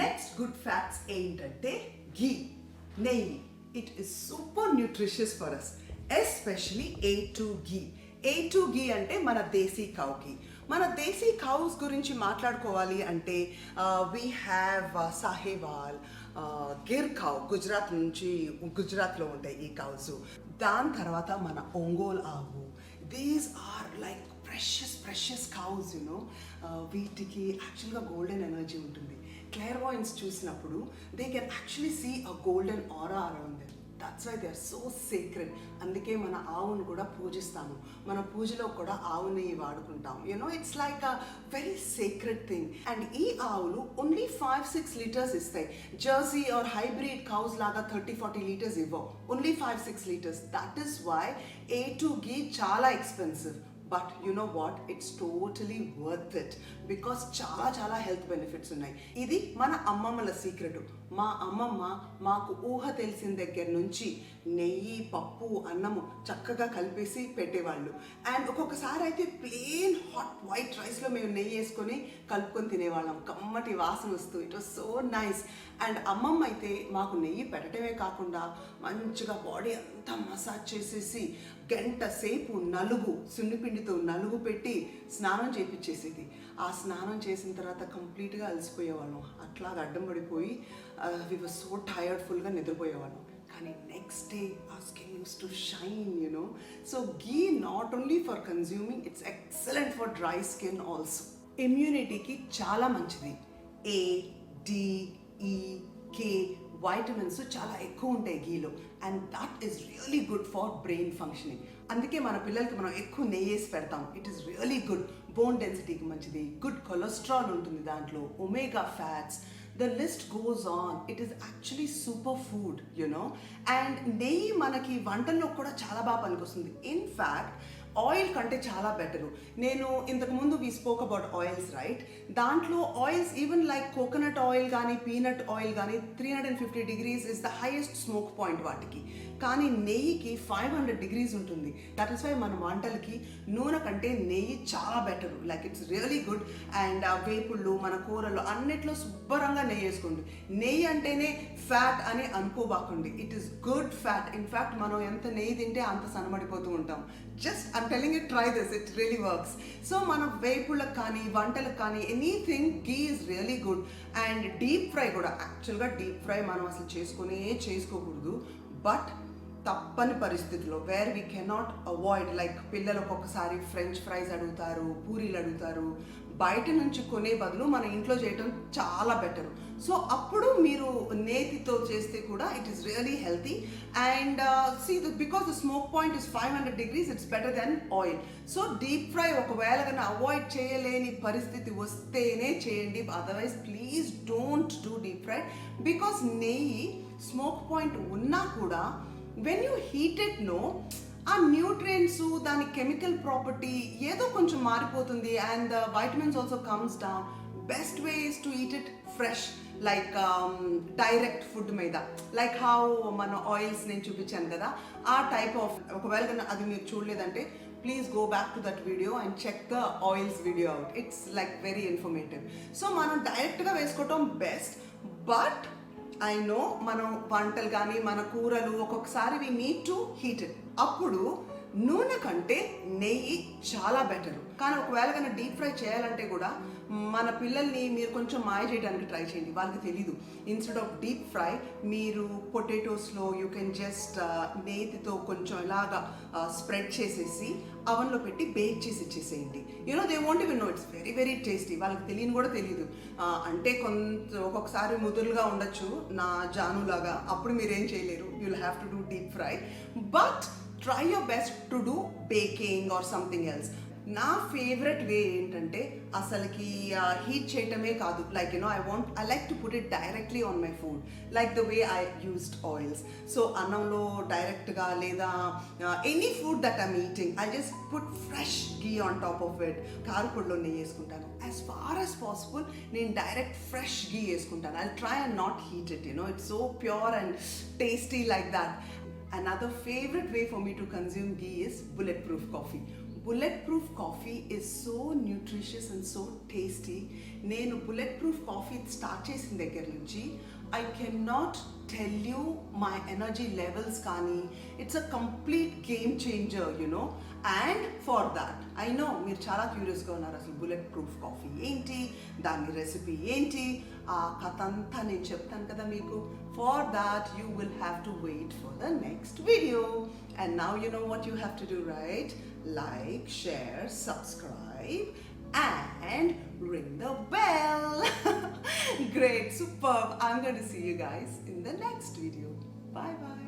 Next good facts ఏంటంటే ఘీ, నెయ్యి. It is super nutritious for us, especially A2 ghee. A2 ghee అంటే మన దేశీ కౌ ఘీ. మన దేశీ కౌస్ గురించి మాట్లాడుకోవాలి అంటే we have Sahiwal, Gir cow, గుజరాత్లో ఉంటాయి ఈ కౌస్. దాని తర్వాత మన ఒంగోల్ ఆవు. These are like precious cows, వీటికి యాక్చువల్గా గోల్డెన్ ఎనర్జీ ఉంటుంది. క్లేర్వాయిన్స్ చూసినప్పుడు they can actually see a golden aura around them. That's why they are so secret. అందుకే మన ఆవును కూడా పూజిస్తాము. మన పూజలో కూడా ఆవుని వాడుకుంటాం. It's like a very secret thing. And ఈ ఆవులు ఓన్లీ 5-6 లీటర్స్ ఇస్తాయి. జెర్సీ ఆర్ హైబ్రిడ్ కౌస్ లాగా 30-40 లీటర్స్ ఇవ్వవు. Only 5-6 litres. That is why A2 ghee చాలా expensive. But you know what, it's totally worth it because చాలా హెల్త్ బెనిఫిట్స్ ఉన్నాయి. ఇది మన అమ్మమ్మల సీక్రెట్. మా అమ్మమ్మ మాకు ఊహ తెలిసిన దగ్గర నుంచి నెయ్యి, పప్పు, అన్నము చక్కగా కలిపేసి పెట్టేవాళ్ళు. అండ్ ఒక్కొక్కసారి అయితే ప్లెయిన్ హాట్ వైట్ రైస్లో మేము నెయ్యి వేసుకొని కలుపుకొని తినేవాళ్ళం. కమ్మటి వాసన వస్తూ it was so nice. And అమ్మమ్మ అయితే మాకు నెయ్యి పెట్టడమే కాకుండా మంచిగా బాడీ అంతా మసాజ్ చేసేసి గంట సేపు సున్నిపిండితో నలుగు పెట్టి స్నానం చేయించేసేది. ఆ స్నానం చేసిన తర్వాత కంప్లీట్గా అలసిపోయేవాళ్ళం. అట్లాగా అడ్డం పడిపోయి వి వర్ సో టైర్డ్, ఫుల్గా నిద్రపోయేవాళ్ళం. కానీ నెక్స్ట్ డే ఆ skin used to shine. So ghee not only for consuming, it's excellent for dry skin also. ఇమ్యూనిటీకి చాలా మంచిది. A, D, E, K vitamins చాలా ఎక్కువ ఉంటాయి ఘీలో. And that is really good for brain functioning. అందుకే మన పిల్లలకి మనం ఎక్కువ నెయ్యి వేసి పెడతాం. It is really good. Bone డెన్సిటీకి మంచిది. గుడ్ కొలెస్ట్రాల్ ఉంటుంది దాంట్లో, omega fats, the list goes on. It is actually superfood, and నెయ్యి మనకి వంటల్లో కూడా చాలా బాగా పనికొస్తుంది. ఇన్ఫ్యాక్ట్ ఆయిల్ కంటే చాలా బెటరు. నేను ఇంతకుముందు we spoke about oils, right? దాంట్లో oils even like coconut oil కానీ పీనట్ ఆయిల్ కానీ 350 degrees is the highest smoke point వాటికి. కానీ నెయ్యికి 500 degrees ఉంటుంది. దట్ ఈస్ వై మన వంటలకి నూనె కంటే నెయ్యి చాలా better. Like it's really good. And వేపుళ్ళు, మన కూరల్లో అన్నిట్లో శుభ్రంగా నెయ్యి వేసుకోండి. నెయ్యి అంటేనే ఫ్యాట్ అని అనుకోబాకండి. It is good fat. In fact మనం ఎంత నెయ్యి తింటే అంత సన్నబడిపోతూ ఉంటాం. Just I'm telling you, try this, it really works. So మనం వేపుళ్ళకి కానీ వంటలకు కానీ anything ghee is really good. And deep fry కూడా, యాక్చువల్గా డీప్ ఫ్రై మనం అసలు చేసుకోకూడదు. బట్ తప్పని పరిస్థితిలో where we cannot avoid, like పిల్లలు ఒక్కొక్కసారి ఫ్రెంచ్ ఫ్రైస్ అడుగుతారు, పూరీలు అడుగుతారు, బయట నుంచి కొనే బదులు మన ఇంట్లో చేయటం చాలా బెటరు. సో అప్పుడు మీరు నేతితో చేస్తే కూడా it is really healthy. And because the smoke point is 500 degrees, it's better than oil. So deep fry ఒకవేళ కన్నా అవాయిడ్ చేయలేని పరిస్థితి వస్తేనే చేయండి. Otherwise please don't do deep fry. Because నెయ్యి స్మోక్ పాయింట్ ఉన్నా కూడా వెన్ యూ హీట్ ఇట్, ఆ న్యూట్రియంట్స్, దాని కెమికల్ ప్రాపర్టీ ఏదో కొంచెం మారిపోతుంది. And the vitamins also comes down. Best way is to eat it fresh, like direct food మీద, like how మన ఆయిల్స్ నేను చూపించాను కదా, ఆ టైప్ ఆఫ్. ఒకవేళ అది మీరు చూడలేదంటే please go back to that video and check the oils video out. It's like very informative. So మనం డైరెక్ట్గా వేసుకోవటం బెస్ట్. బట్ ఐ నో మనం వంటలు కానీ మన కూరలు ఒక్కొక్కసారి we need to heat it. అప్పుడు నూనె కంటే నెయ్యి చాలా బెటరు. కానీ ఒకవేళ కన్నా డీప్ ఫ్రై చేయాలంటే కూడా మన పిల్లల్ని మీరు కొంచెం మాయ చేయడానికి ట్రై చేయండి. వాళ్ళకి తెలీదు. ఇన్స్టెడ్ ఆఫ్ డీప్ ఫ్రై మీరు పొటాటోస్లో యూ కెన్ జస్ట్ నేతితో కొంచెం ఇలాగా స్ప్రెడ్ చేసేసి అవన్లో పెట్టి బేక్ చేసి ఇచ్చేసేయండి. They want even know, it's very very tasty. వాళ్ళకి తెలియని కూడా తెలియదు. అంటే ఒక్కొక్కసారి ముదురుగా ఉండొచ్చు నా జానులాగా, అప్పుడు మీరేం చేయలేరు. You will have to do deep fry. But try your best to do baking or something else. నా ఫేవరెట్ వే ఏంటంటే అసలుకి హీట్ చేయటమే కాదు, like I like to put it directly on my food, like the way I used oils. So అన్నంలో డైరెక్ట్గా లేదా any food that I'm eating I just put fresh ghee on top of it. కారపొడిలో నెయ్యి వేసుకుంటాను. As far as possible నేను direct fresh ghee వేసుకుంటాను. I try and not heat it. It's so pure and tasty like that. Another favorite way for me to consume ghee is bulletproof coffee. Bulletproof coffee is so nutritious and so tasty. నేను bulletproof coffee start చేసిన దగ్గర నుంచి I cannot tell you my energy levels కానీ it's a complete game changer, you know. And for that, I know మీరు చాలా క్యూరియస్గా ఉన్నారు అసలు bulletproof coffee ఏంటి, దాని రెసిపీ ఏంటి, ఆ కథ అంతా నేను చెప్తాను కదా మీకు. For that, you will have to wait for the next video. And now you know what you have to do, right? Like, share, subscribe, and ring the bell. Great, superb. I'm going to see you guys in the next video. Bye bye.